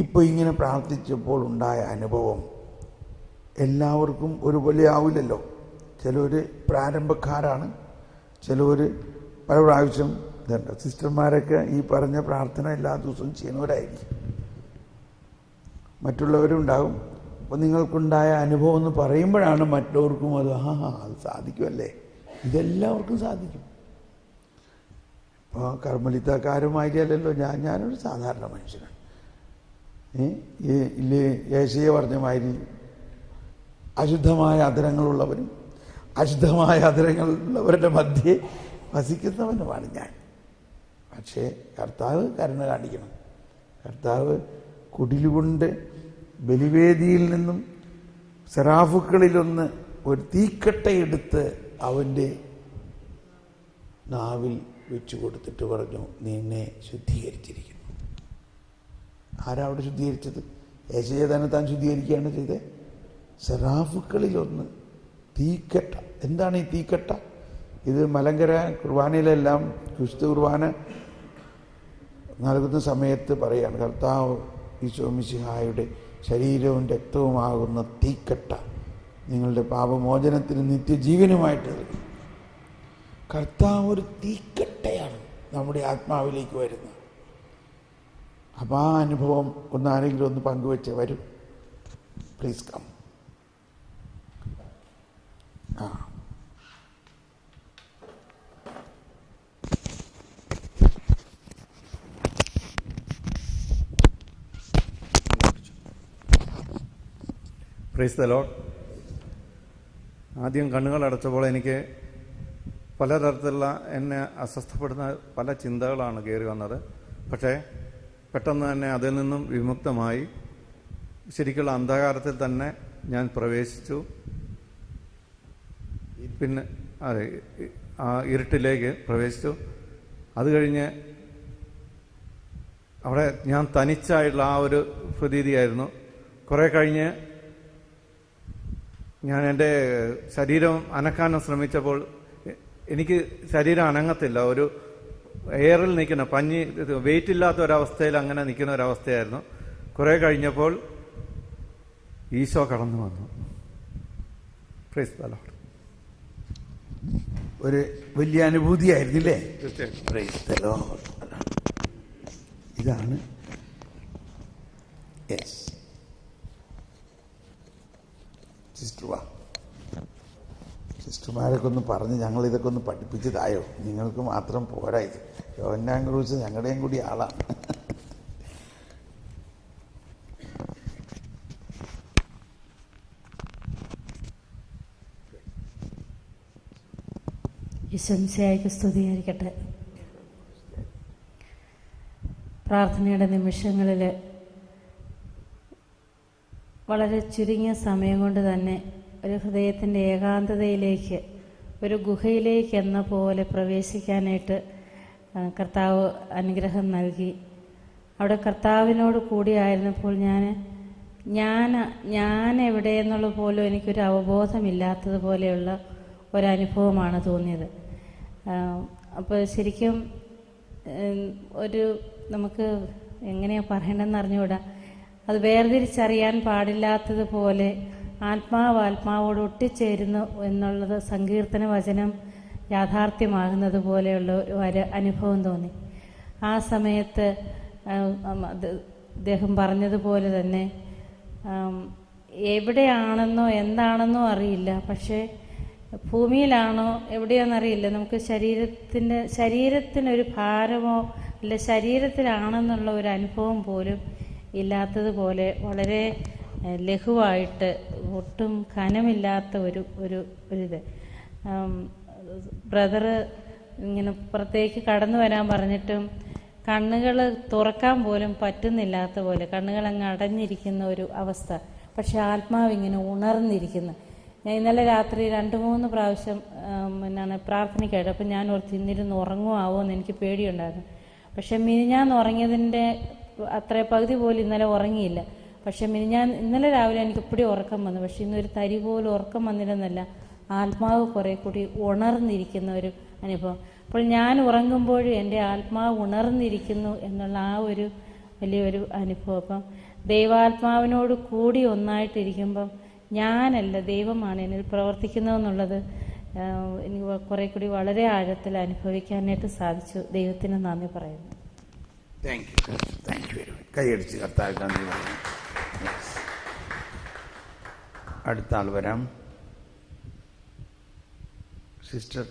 ഇപ്പോൾ ഇങ്ങനെ പ്രാർത്ഥിച്ചപ്പോൾ ഉണ്ടായ അനുഭവം എല്ലാവർക്കും ഒരുപോലെ ആവില്ലല്ലോ. ചിലർ പ്രാരംഭക്കാരാണ്, ചിലർ പല പ്രാവശ്യം ഇതുണ്ട്. സിസ്റ്റർമാരൊക്കെ ഈ പറഞ്ഞ പ്രാർത്ഥന എല്ലാ ദിവസവും ചെയ്യുന്നവരായിരിക്കും, മറ്റുള്ളവരുണ്ടാകും. അപ്പോൾ നിങ്ങൾക്കുണ്ടായ അനുഭവം എന്ന് പറയുമ്പോഴാണ് മറ്റുള്ളവർക്കും അത് അത് സാധിക്കുമല്ലേ, ഇതെല്ലാവർക്കും സാധിക്കും. ഇപ്പോൾ കർമ്മലിത്തക്കാരുമായിട്ടല്ലല്ലോ ഞാനൊരു സാധാരണ മനുഷ്യനാണ്. ഇല്ലേ യേശയ്യ പറഞ്ഞ മാതിരി അശുദ്ധമായ അധരങ്ങളുള്ളവരും അശുദ്ധമായ അധരങ്ങളുള്ളവരുടെ മധ്യേ വസിക്കുന്നവനുമാണ് ഞാൻ. പക്ഷേ കർത്താവ് കരുണ കാണിക്കണം. കർത്താവ് കുടിലുകൊണ്ട് ബലിവേദിയിൽ നിന്നും സെറാഫുക്കളിലൊന്ന് ഒരു തീക്കട്ടയെടുത്ത് അവൻ്റെ നാവിൽ വെച്ചു കൊടുത്തിട്ട് പറഞ്ഞു, നിന്നെ ശുദ്ധീകരിച്ചിരിക്കുന്നു. ആരാ അവിടെ ശുദ്ധീകരിച്ചത്? യേശയ്യ തന്നെ താൻ ശുദ്ധീകരിക്കുകയാണ് ചെയ്തത്. സെറാഫുക്കളിലൊന്ന് തീക്കട്ട. എന്താണ് ഈ തീക്കട്ട? ഇത് മലങ്കര കുർബാനയിലെല്ലാം ക്രിസ്തു കുർബാന നൽകുന്ന സമയത്ത് പറയാണ്, കർത്താവ് ഈശോ മിശിഹായുടെ ശരീരവും രക്തവുമാകുന്ന തീക്കട്ട നിങ്ങളുടെ പാപമോചനത്തിന് നിത്യജീവനുമായിട്ട് നൽകും. കർത്താവ് ഒരു തീക്കട്ടയാണ് നമ്മുടെ ആത്മാവിലേക്ക് വരുന്നത്. അപ്പം ആ അനുഭവം ആരെങ്കിലും ഒന്ന് പങ്കുവെച്ച് വരും. Please come. Praise the lord. ആദ്യം കണ്ണുകൾ അടച്ചപ്പോൾ എനിക്ക് പലതരത്തിലുള്ള എന്നെ അസ്വസ്ഥപ്പെടുന്ന പല ചിന്തകളാണ് കയറി വന്നത്. പക്ഷേ പെട്ടെന്ന് തന്നെ അതിൽ നിന്നും വിമുക്തമായി ശരിക്കുള്ള അന്ധകാരത്തിൽ തന്നെ ഞാൻ പ്രവേശിച്ചു. പിന്നെ അതെ, ആ ഇരുട്ടിലേക്ക് പ്രവേശിച്ചു. അത് കഴിഞ്ഞ് അവിടെ ഞാൻ തനിച്ചായിട്ടുള്ള ആ ഒരു പ്രതീതിയായിരുന്നു. കുറേ കഴിഞ്ഞ് ഞാൻ എൻ്റെ ശരീരം അനക്കാനും ശ്രമിച്ചപ്പോൾ എനിക്ക് ശരീരം അനങ്ങത്തില്ല. ഒരു എയറിൽ നിൽക്കുന്ന പഞ്ഞി, വെയിറ്റ് ഇല്ലാത്ത ഒരവസ്ഥയിൽ അങ്ങനെ നിൽക്കുന്ന ഒരവസ്ഥയായിരുന്നു. കുറേ കഴിഞ്ഞപ്പോൾ ഈശോ കടന്നു വന്നു. Price the Lord. ഒരു വലിയ അനുഭൂതിയായിരുന്നില്ലേ? തീർച്ചയായും. Price the Lord. ഇതാണ് യെസ് സിസ്റ്റർ. വാ, സിസ്റ്റർമാരൊക്കെ ഒന്ന് പറഞ്ഞ് ഞങ്ങളിതൊക്കെ ഒന്ന് പഠിപ്പിച്ചതായോ? നിങ്ങൾക്ക് മാത്രം പോരാ ഇത്. യോഹന്നാൻ ക്രൂസ് ഞങ്ങളുടെയും കൂടി ആളാണ്. ഈശോമിശിഹായ്ക്ക് സ്തുതിയായിരിക്കട്ടെ. പ്രാർത്ഥനയുടെ നിമിഷങ്ങളിൽ വളരെ ചുരുങ്ങിയ സമയം കൊണ്ട് തന്നെ ഒരു ഹൃദയത്തിൻ്റെ ഏകാന്തതയിലേക്ക്, ഒരു ഗുഹയിലേക്ക് എന്ന പോലെ പ്രവേശിക്കാനായിട്ട് കർത്താവ് അനുഗ്രഹം നൽകി. അവിടെ കർത്താവിനോട് കൂടിയായിരുന്നപ്പോൾ ഞാൻ എവിടെയെന്നുള്ള പോലും എനിക്കൊരു അവബോധമില്ലാത്തതുപോലെയുള്ള ഒരനുഭവമാണ് തോന്നിയത്. അപ്പോൾ ശരിക്കും ഒരു നമുക്ക് എങ്ങനെയാണ് പറയണമെന്ന് അറിഞ്ഞുകൂടാ, അത് വേർതിരിച്ചറിയാൻ പാടില്ലാത്തതുപോലെ ആത്മാവോട് ഒട്ടിച്ചേരുന്നു എന്നുള്ളത് സങ്കീർത്തന വചനം യാഥാർത്ഥ്യമാകുന്നത് പോലെയുള്ള ഒരു അനുഭവം തോന്നി. ആ സമയത്ത് അദ്ദേഹം പറഞ്ഞതുപോലെ തന്നെ എവിടെയാണെന്നോ എന്താണെന്നോ അറിയില്ല, പക്ഷേ ഭൂമിയിലാണോ എവിടെയാണെന്നറിയില്ല, നമുക്ക് ശരീരത്തിനൊരു ഭാരമോ അല്ല ശരീരത്തിലാണെന്നുള്ള ഒരു അനുഭവം പോലും ഇല്ലാത്തതുപോലെ വളരെ ലഘുവായിട്ട് ഒട്ടും ഘനമില്ലാത്ത ഒരിത്. ബ്രദർ ഇങ്ങനെ പുറത്തേക്ക് കടന്നു വരാൻ പറഞ്ഞിട്ടും കണ്ണുകൾ തുറക്കാൻ പോലും പറ്റുന്നില്ലാത്ത പോലെ കണ്ണുകൾ അങ്ങ് അടഞ്ഞിരിക്കുന്ന ഒരു അവസ്ഥ. പക്ഷെ ആത്മാവ് ഇങ്ങനെ ഉണർന്നിരിക്കുന്നു. ഞാൻ ഇന്നലെ രാത്രി 2-3 പ്രാവശ്യം പ്രാർത്ഥനയ്ക്കായിട്ട്, അപ്പം ഞാൻ ഓർത്ത് ഇന്നിരുന്ന് ഉറങ്ങുമാവോ എന്ന് എനിക്ക് പേടിയുണ്ടായിരുന്നു. പക്ഷെ മിനിഞ്ഞാന്ന് ഉറങ്ങിയതിൻ്റെ അത്ര പകുതി പോലും ഇന്നലെ ഉറങ്ങിയില്ല. പക്ഷെ ഇന്നലെ രാവിലെ എനിക്ക് ഇപ്പോഴും ഉറക്കം വന്നു. പക്ഷെ ഇന്നൊരു തരി പോലും ഉറക്കം വന്നിരുന്നല്ല, ആത്മാവ് കുറേ കൂടി ഉണർന്നിരിക്കുന്ന ഒരു അനുഭവം. അപ്പോൾ ഞാൻ ഉറങ്ങുമ്പോഴും എൻ്റെ ആത്മാവ് ഉണർന്നിരിക്കുന്നു എന്നുള്ള ആ ഒരു വലിയൊരു അനുഭവം. അപ്പം ദൈവാത്മാവിനോട് കൂടി ഒന്നായിട്ടിരിക്കുമ്പം ഞാനല്ല, ദൈവമാണ് എന്നിൽ പ്രവർത്തിക്കുന്നതെന്നുള്ളത് എനിക്ക് കുറെ കൂടി വളരെ ആഴത്തിൽ അനുഭവിക്കാനായിട്ട് സാധിച്ചു. ദൈവത്തിന് നന്ദി പറയുന്നു. Thank you very much. കൈയടിച്ച് കർത്താവ് നന്ദി പറഞ്ഞു. അടുത്ത ആൾ വരാം. സിസ്റ്റർ.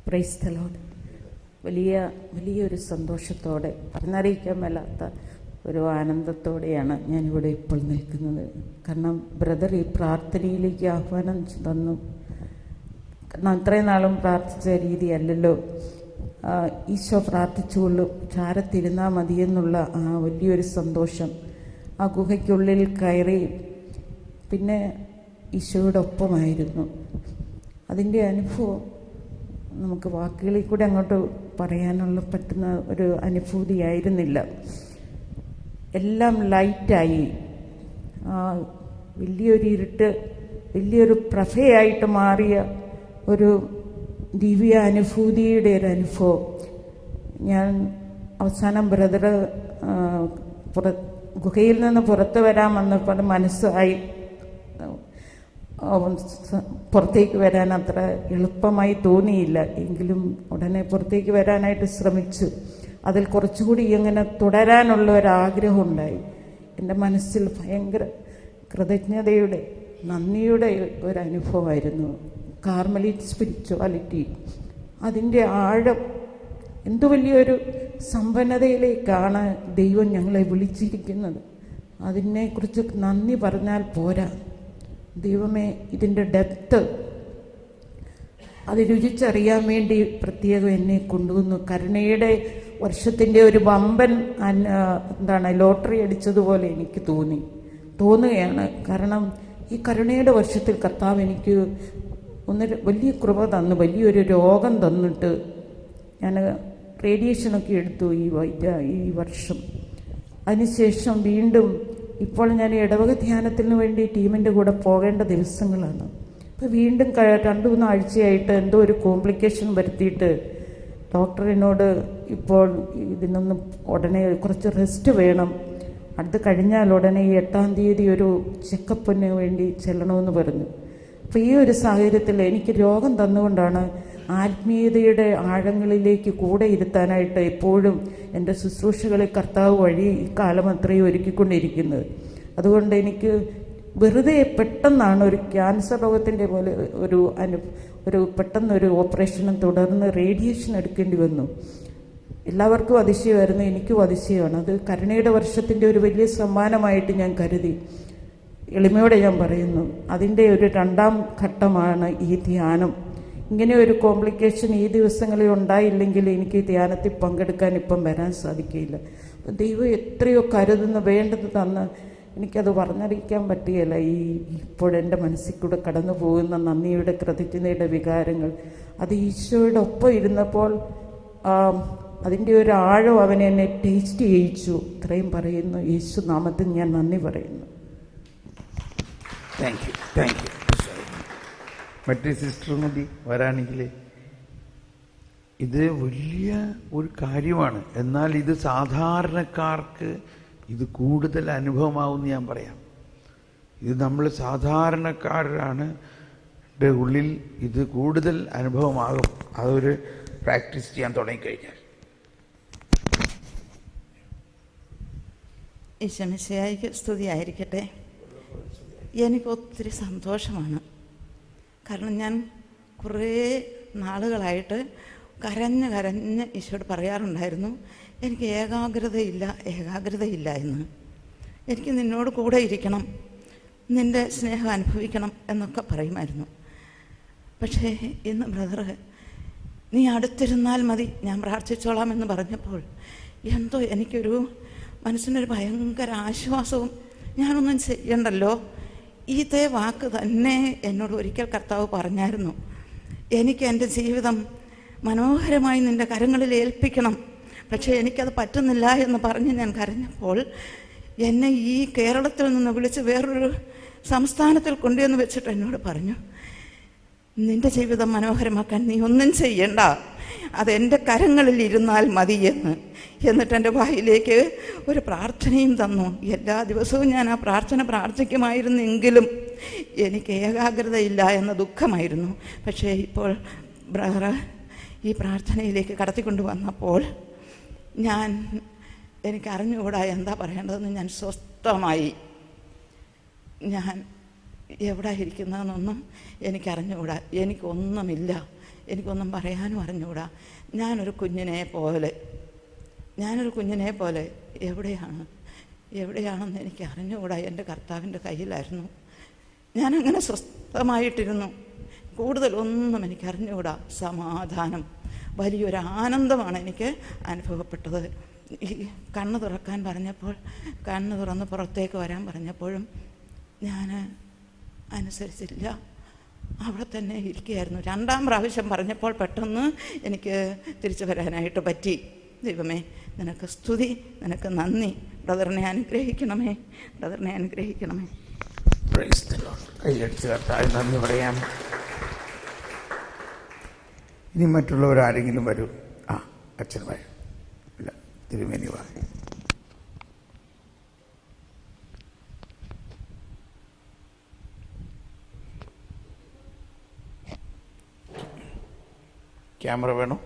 Price the Lord. വലിയൊരു സന്തോഷത്തോടെ പറഞ്ഞറിയിക്കാൻ മേലാത്ത ഒരു ആനന്ദത്തോടെയാണ് ഞാനിവിടെ ഇപ്പോൾ നിൽക്കുന്നത്. കാരണം ബ്രദർ ഈ പ്രാർത്ഥനയിലേക്ക് ആഹ്വാനം തന്നു. കാരണം അത്രയും നാളും പ്രാർത്ഥിച്ച രീതിയല്ലല്ലോ. ഈശോ പ്രാർത്ഥിച്ചുകൊള്ളും, ചാരത്തിരുന്നാൽ മതിയെന്നുള്ള ആ വലിയൊരു സന്തോഷം, ആ ഗുഹയ്ക്കുള്ളിൽ കയറി പിന്നെ ഈശോയുടെ ഒപ്പമായിരുന്നു. അതിൻ്റെ അനുഭവം നമുക്ക് വാക്കുകളിൽ കൂടെ അങ്ങോട്ട് പറയാനുള്ള പറ്റുന്ന ഒരു അനുഭൂതിയായിരുന്നില്ല. എല്ലാം ലൈറ്റായി, വലിയൊരു ഇരുട്ട് വലിയൊരു പ്രഭയായിട്ട് മാറിയ ഒരു ദിവ്യ അനുഭൂതിയുടെ ഒരു അനുഭവം. ഞാൻ അവസാനം ബ്രദർ ഗുഹയിൽ നിന്ന് പുറത്ത് വരാൻ വന്നപ്പോൾ മനസ്സായി പുറത്തേക്ക് വരാൻ അത്ര എളുപ്പമായി തോന്നിയില്ല. എങ്കിലും ഉടനെ പുറത്തേക്ക് വരാനായിട്ട് ശ്രമിച്ചു. അതിൽ കുറച്ചുകൂടി ഇങ്ങനെ തുടരാനുള്ള ഒരാഗ്രഹം ഉണ്ടായി. എൻ്റെ മനസ്സിൽ ഭയങ്കര കൃതജ്ഞതയുടെ നന്ദിയുടെ ഒരനുഭവമായിരുന്നു. കാർമലൈറ്റ് സ്പിരിച്വാലിറ്റി, അതിൻ്റെ ആഴം എന്തു വലിയൊരു സമ്പന്നതയിലേക്കാണ് ദൈവം ഞങ്ങളെ വിളിച്ചിരിക്കുന്നത്. അതിനെക്കുറിച്ച് നന്ദി പറഞ്ഞാൽ പോരാ. ദൈവമേ, ഇതിൻ്റെ ഡെപ്ത് അത് രുചിച്ചറിയാൻ വേണ്ടി പ്രത്യേകം എന്നെ കൊണ്ടുവന്നു. കരുണയുടെ വർഷത്തിൻ്റെ ഒരു വമ്പൻ ലോട്ടറി അടിച്ചതുപോലെ എനിക്ക് തോന്നുകയാണ്. കാരണം ഈ കരുണയുടെ വർഷത്തിൽ കർത്താവ് എനിക്ക് വലിയ കൃപ തന്നു, വലിയൊരു രോഗം തന്നിട്ട് ഞാൻ റേഡിയേഷനൊക്കെ എടുത്തു ഈ വർഷം. അതിനുശേഷം വീണ്ടും ഇപ്പോൾ ഞാൻ ഇടവക ധ്യാനത്തിന് വേണ്ടി ടീമിൻ്റെ കൂടെ പോകേണ്ട ദിവസങ്ങളാണ്. അപ്പോൾ വീണ്ടും 2-3 ആഴ്ചയായിട്ട് എന്തോ ഒരു കോംപ്ലിക്കേഷൻ വരുത്തിയിട്ട് ഡോക്ടർ എന്നോട് ഇപ്പോൾ ഇതിനൊന്നും ഉടനെ കുറച്ച് റെസ്റ്റ് വേണം, അടുത്ത് കഴിഞ്ഞാൽ ഉടനെ ഈ 8-ാം തീയതി ഒരു ചെക്കപ്പിന് വേണ്ടി ചെല്ലണമെന്ന് പറഞ്ഞു. അപ്പോൾ ഈ ഒരു സാഹചര്യത്തിൽ എനിക്ക് രോഗം തന്നുകൊണ്ടാണ് ആത്മീയതയുടെ ആഴങ്ങളിലേക്ക് കൂടെ ഇരുത്താനായിട്ട് എപ്പോഴും എൻ്റെ ശുശ്രൂഷകളെ കർത്താവ് വഴി ഈ കാലം അത്രയും ഒരുക്കിക്കൊണ്ടിരിക്കുന്നത്. അതുകൊണ്ട് എനിക്ക് വെറുതെ പെട്ടെന്നാണ് ഒരു ക്യാൻസർ രോഗത്തിൻ്റെ പോലെ ഒരു പെട്ടെന്നൊരു ഓപ്പറേഷനും തുടർന്ന് റേഡിയേഷൻ എടുക്കേണ്ടി വന്നു. എല്ലാവർക്കും അതിശയമായിരുന്നു, എനിക്കും അതിശയമാണ്. അത് കരുണയുടെ വർഷത്തിൻ്റെ ഒരു വലിയ സമ്മാനമായിട്ട് ഞാൻ കരുതി. എളിമയോടെ ഞാൻ പറയുന്നു, അതിൻ്റെ ഒരു 2ാം ഘട്ടമാണ് ഈ ധ്യാനം. ഇങ്ങനെ ഒരു കോംപ്ലിക്കേഷൻ ഈ ദിവസങ്ങളിൽ ഉണ്ടായില്ലെങ്കിൽ എനിക്ക് ഈ ധ്യാനത്തിൽ പങ്കെടുക്കാൻ ഇപ്പം വരാൻ സാധിക്കില്ല. ദൈവം എത്രയോ കരുതുന്നു, വേണ്ടത് തന്ന് എനിക്കത് പറഞ്ഞറിയിക്കാൻ പറ്റുകയില്ല. ഇപ്പോഴെൻ്റെ മനസ്സിൽ കൂടെ കടന്നു പോകുന്ന നന്ദിയുടെ കൃതജ്ഞതയുടെ വികാരങ്ങൾ, അത് ഈശോയുടെ ഒപ്പം ഇരുന്നപ്പോൾ അതിൻ്റെ ഒരു ആഴം എന്നെ ടേസ്റ്റ് ചെയ്യിച്ചു. ഇത്രയും പറയുന്നു. യേശു നാമത്തിൽ ഞാൻ നന്ദി പറയുന്നു. Thank you. മറ്റേ സിസ്റ്ററും കൂടി വരാണെങ്കിൽ ഇത് വലിയ ഒരു കാര്യമാണ്. എന്നാൽ ഇത് സാധാരണക്കാർക്ക് ഇത് കൂടുതൽ അനുഭവമാവുമെന്ന് ഞാൻ പറയാം. ഇത് നമ്മൾ സാധാരണക്കാരാണ് ഉള്ളിൽ ഇത് കൂടുതൽ അനുഭവമാകും, അതൊരു പ്രാക്ടീസ് ചെയ്യാൻ തുടങ്ങിക്കഴിഞ്ഞാൽ. ഈശോമിശിഹായ്ക്ക് സ്തുതിയായിരിക്കട്ടെ. എനിക്ക് ഒത്തിരി സന്തോഷമാണ്. കാരണം ഞാൻ കുറേ നാളുകളായിട്ട് കരഞ്ഞ് ഈശോയോട് പറയാറുണ്ടായിരുന്നു, എനിക്ക് ഏകാഗ്രതയില്ല എന്ന്. എനിക്ക് നിന്നോട് കൂടെ ഇരിക്കണം, നിൻ്റെ സ്നേഹം അനുഭവിക്കണം എന്നൊക്കെ പറയുമായിരുന്നു. പക്ഷേ ഇന്ന് ബ്രദർ നീ അടുത്തിരുന്നാൽ മതി, ഞാൻ പ്രാർത്ഥിച്ചോളാം എന്ന് പറഞ്ഞപ്പോൾ എന്തോ എനിക്കൊരു മനസ്സിനൊരു ഭയങ്കര ആശ്വാസവും, ഞാനൊന്നും ചെയ്യണ്ടല്ലോ. ഇതേ വാക്ക് തന്നെ എന്നോട് ഒരിക്കൽ കർത്താവ് പറഞ്ഞായിരുന്നു, എനിക്ക് എൻ്റെ ജീവിതം മനോഹരമായി നിൻ്റെ കരങ്ങളിൽ ഏൽപ്പിക്കണം, പക്ഷേ എനിക്കത് പറ്റുന്നില്ല എന്ന് പറഞ്ഞ് ഞാൻ കരഞ്ഞപ്പോൾ എന്നെ ഈ കേരളത്തിൽ നിന്ന് വിളിച്ച് വേറൊരു സംസ്ഥാനത്തിൽ കൊണ്ടുവന്ന് വെച്ചിട്ട് എന്നോട് പറഞ്ഞു, നിൻ്റെ ജീവിതം മനോഹരമാക്കാൻ നീ ഒന്നും ചെയ്യണ്ട, അതെൻ്റെ കരങ്ങളിൽ ഇരുന്നാൽ മതി എന്നിട്ട് എൻ്റെ വായിലേക്ക് ഒരു പ്രാർത്ഥനയും തന്നു. എല്ലാ ദിവസവും ഞാൻ ആ പ്രാർത്ഥന പ്രാർത്ഥിക്കുമായിരുന്നെങ്കിലും എനിക്ക് ഏകാഗ്രതയില്ല എന്ന ദുഃഖമായിരുന്നു. പക്ഷേ ഇപ്പോൾ ബ്രദർ ഈ പ്രാർത്ഥനയിലേക്ക് കടത്തിക്കൊണ്ട് വന്നപ്പോൾ എനിക്ക് അറിഞ്ഞുകൂടാ എന്താ പറയേണ്ടതെന്ന്. ഞാൻ സ്വസ്ഥമായി. ഞാൻ എവിടെ ഇരിക്കുന്നതെന്നൊന്നും എനിക്കറിഞ്ഞുകൂടാ. എനിക്കൊന്നുമില്ല, എനിക്കൊന്നും പറയാനും അറിഞ്ഞുകൂടാ. ഞാനൊരു കുഞ്ഞിനെ പോലെ എവിടെയാണെന്ന് എനിക്ക് അറിഞ്ഞുകൂടാ. എൻ്റെ കർത്താവിൻ്റെ കയ്യിലായിരുന്നു. ഞാനങ്ങനെ സ്വസ്ഥമായിട്ടിരുന്നു. കൂടുതലൊന്നും എനിക്ക് അറിഞ്ഞുകൂടാ. സമാധാനം, വലിയൊരു ആനന്ദമാണ് എനിക്ക് അനുഭവപ്പെട്ടത്. ഈ കണ്ണ് തുറക്കാൻ പറഞ്ഞപ്പോൾ, കണ്ണ് തുറന്ന് പുറത്തേക്ക് വരാൻ പറഞ്ഞപ്പോഴും ഞാൻ അനുസരിച്ചില്ല. അവിടെ തന്നെ ഇരിക്കുകയായിരുന്നു. 2ാം പ്രാവശ്യം പറഞ്ഞപ്പോൾ പെട്ടെന്ന് എനിക്ക് തിരിച്ചു വരാനായിട്ട് പറ്റി. ദൈവമേ, നിനക്ക് സ്തുതി, നിനക്ക് നന്ദി. ബ്രദറിനെ അനുഗ്രഹിക്കണമേ. കൈയടിച്ച് കർത്താവിന് നന്ദി പറയാം. ഇനി മറ്റുള്ളവരാരെങ്കിലും വരൂ. അച്ഛൻ വരും. ഇല്ല, തിരുമേനി വാ. ക്യാമറ വേണോ?